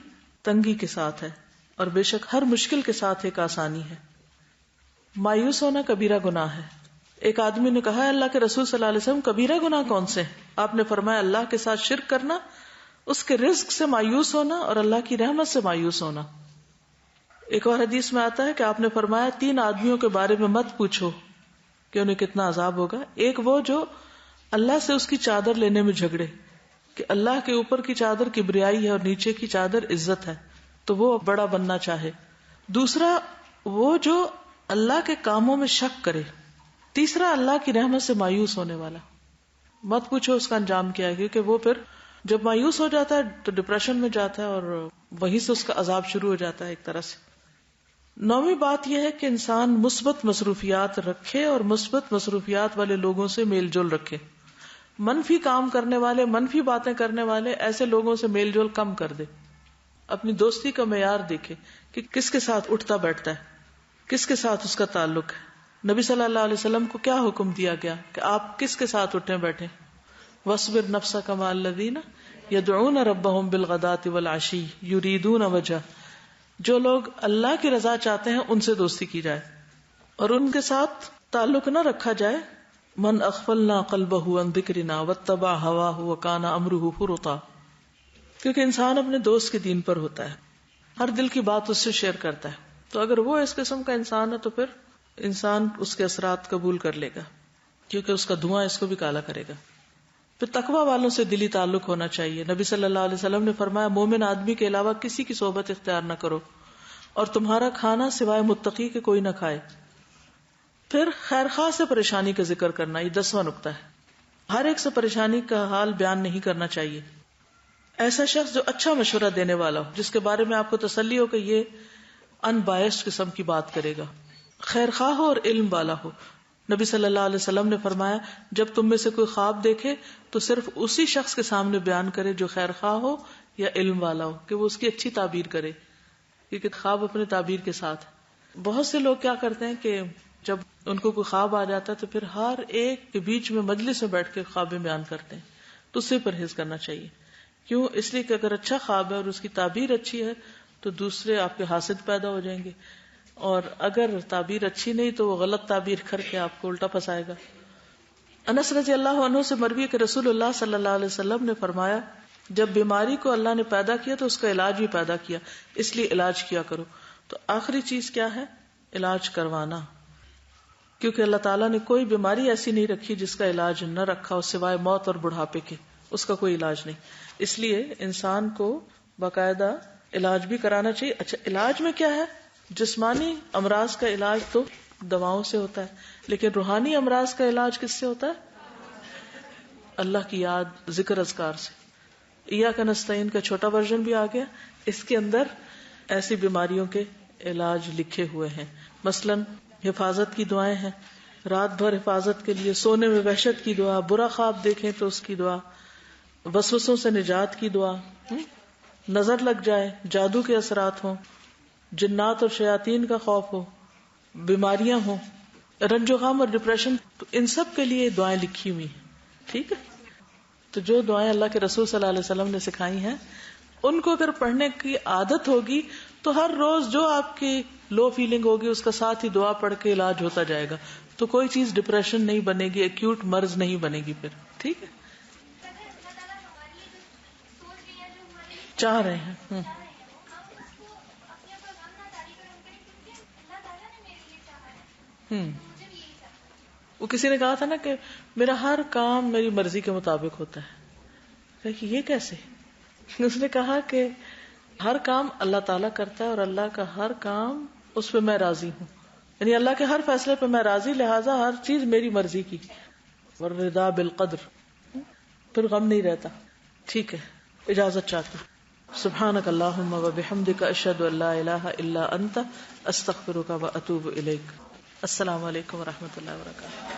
تنگی کے ساتھ ہے، اور بے شک ہر مشکل کے ساتھ ایک آسانی ہے. مایوس ہونا کبیرہ گناہ ہے. ایک آدمی نے کہا اللہ کے رسول صلی اللہ علیہ وسلم کبیرہ گناہ کون سے ہیں؟ آپ نے فرمایا اللہ کے ساتھ شرک کرنا، اس کے رزق سے مایوس ہونا اور اللہ کی رحمت سے مایوس ہونا. ایک اور حدیث میں آتا ہے کہ آپ نے فرمایا 3 آدمیوں کے بارے میں مت پوچھو کہ انہیں کتنا عذاب ہوگا. ایک وہ جو اللہ سے اس کی چادر لینے میں جھگڑے کہ اللہ کے اوپر کی چادر کبریائی ہے اور نیچے کی چادر عزت ہے تو وہ بڑا بننا چاہے. دوسرا وہ جو اللہ کے کاموں میں شک کرے. تیسرا اللہ کی رحمت سے مایوس ہونے والا. مت پوچھو اس کا انجام کیا ہے، کیونکہ وہ پھر جب مایوس ہو جاتا ہے تو ڈپریشن میں جاتا ہے اور وہیں سے اس کا عذاب شروع ہو جاتا ہے ایک طرح سے. 9ویں بات یہ ہے کہ انسان مثبت مصروفیات رکھے اور مثبت مصروفیات والے لوگوں سے میل جول رکھے. منفی کام کرنے والے، منفی باتیں کرنے والے ایسے لوگوں سے میل جول کم کر دے. اپنی دوستی کا معیار دیکھے کہ کس کے ساتھ اٹھتا بیٹھتا ہے، کس کے ساتھ اس کا تعلق ہے. نبی صلی اللہ علیہ وسلم کو کیا حکم دیا گیا کہ آپ کس کے ساتھ اٹھیں بیٹھیں. وَاصْبِرْ نَفْسَكَ مَعَ الَّذِينَ يَدْعُونَ رَبَّهُمْ بِالْغَدَاةِ وَالْعَشِيِّ يُرِيدُونَ وَجْهَهُ، جو لوگ اللہ کی رضا چاہتے ہیں ان سے دوستی کی جائے اور ان کے ساتھ تعلق نہ رکھا جائے. من اغفلنا قلبه عن ذکرنا واتبع هواه وكان امره فرطا، کیونکہ انسان اپنے دوست کے دین پر ہوتا ہے، ہر دل کی بات اس سے شیئر کرتا ہے. تو اگر وہ اس قسم کا انسان ہے تو پھر انسان اس کے اثرات قبول کر لے گا، کیونکہ اس کا دھواں اس کو بھی کالا کرے گا. پھر تقوی والوں سے دلی تعلق ہونا چاہیے. نبی صلی اللہ علیہ وسلم نے فرمایا مومن آدمی کے علاوہ کسی کی صحبت اختیار نہ کرو اور تمہارا کھانا سوائے متقی کے کوئی نہ کھائے. پھر خیر خواہ سے پریشانی کا ذکر کرنا، یہ 10واں نقطہ ہے. ہر ایک سے پریشانی کا حال بیان نہیں کرنا چاہیے. ایسا شخص جو اچھا مشورہ دینے والا ہو، جس کے بارے میں آپ کو تسلی ہو کہ یہ ان بائسڈ قسم کی بات کرے گا، خیر خواہ ہو اور علم والا ہو. نبی صلی اللہ علیہ وسلم نے فرمایا جب تم میں سے کوئی خواب دیکھے تو صرف اسی شخص کے سامنے بیان کرے جو خیر خواہ ہو یا علم والا ہو، کہ وہ اس کی اچھی تعبیر کرے، کیونکہ خواب اپنے تعبیر کے ساتھ. بہت سے لوگ کیا کرتے ہیں کہ جب ان کو کوئی خواب آ جاتا ہے تو پھر ہر ایک کے بیچ میں مجلس میں بیٹھ کے خوابیں بیان کرتے ہیں. تو اس سے پرہیز کرنا چاہیے. کیوں؟ اس لیے کہ اگر اچھا خواب ہے اور اس کی تعبیر اچھی ہے تو دوسرے آپ کے حاسد پیدا ہو جائیں گے، اور اگر تعبیر اچھی نہیں تو وہ غلط تعبیر کر کے آپ کو الٹا پھنسائے گا. انس رضی اللہ عنہ سے مروی ہے کہ رسول اللہ صلی اللہ علیہ وسلم نے فرمایا جب بیماری کو اللہ نے پیدا کیا تو اس کا علاج بھی پیدا کیا، اس لیے علاج کیا کرو. تو آخری چیز کیا ہے؟ علاج کروانا، کیونکہ اللہ تعالیٰ نے کوئی بیماری ایسی نہیں رکھی جس کا علاج نہ رکھا ہو سوائے موت اور بڑھاپے کے، اس کا کوئی علاج نہیں. اس لیے انسان کو باقاعدہ علاج بھی کرانا چاہیے. اچھا علاج میں کیا ہے؟ جسمانی امراض کا علاج تو دواؤں سے ہوتا ہے، لیکن روحانی امراض کا علاج کس سے ہوتا ہے؟ اللہ کی یاد، ذکر اذکار سے. ایاک نستعین کا چھوٹا ورژن بھی آ گیا، اس کے اندر ایسی بیماریوں کے علاج لکھے ہوئے ہیں. مثلا حفاظت کی دعائیں ہیں، رات بھر حفاظت کے لیے، سونے میں وحشت کی دعا، برا خواب دیکھیں تو اس کی دعا، وسوسوں سے نجات کی دعا، نظر لگ جائے، جادو کے اثرات ہوں، جنات اور شیاطین کا خوف ہو، بیماریاں ہوں، رنج و غم اور ڈپریشن، تو ان سب کے لیے دعائیں لکھی ہوئی ہیں. ٹھیک ہے، تو جو دعائیں اللہ کے رسول صلی اللہ علیہ وسلم نے سکھائی ہیں ان کو اگر پڑھنے کی عادت ہوگی تو ہر روز جو آپ کی لو فیلنگ ہوگی اس کا ساتھ ہی دعا پڑھ کے علاج ہوتا جائے گا. تو کوئی چیز ڈپریشن نہیں بنے گی، ایکیوٹ مرض نہیں بنے گی پھر. ٹھیک ہے، چاہ رہے ہیں وہ کسی نے کہا تھا نا کہ میرا ہر کام میری مرضی کے مطابق ہوتا ہے. کہ یہ کیسے؟ اس نے کہا کہ ہر کام اللہ تعالیٰ کرتا ہے اور اللہ کا ہر کام اس پہ میں راضی ہوں، یعنی اللہ کے ہر فیصلے پہ میں راضی، لہٰذا ہر چیز میری مرضی کی. والرضا بالقدر، پھر غم نہیں رہتا. ٹھیک ہے، اجازت چاہتی ہوں. سبحانک اللہم وبحمدک، اشہد ان لا الہ الا انت، استغفرک واتوب الیک. السلام علیکم ورحمۃ اللہ وبرکاتہ.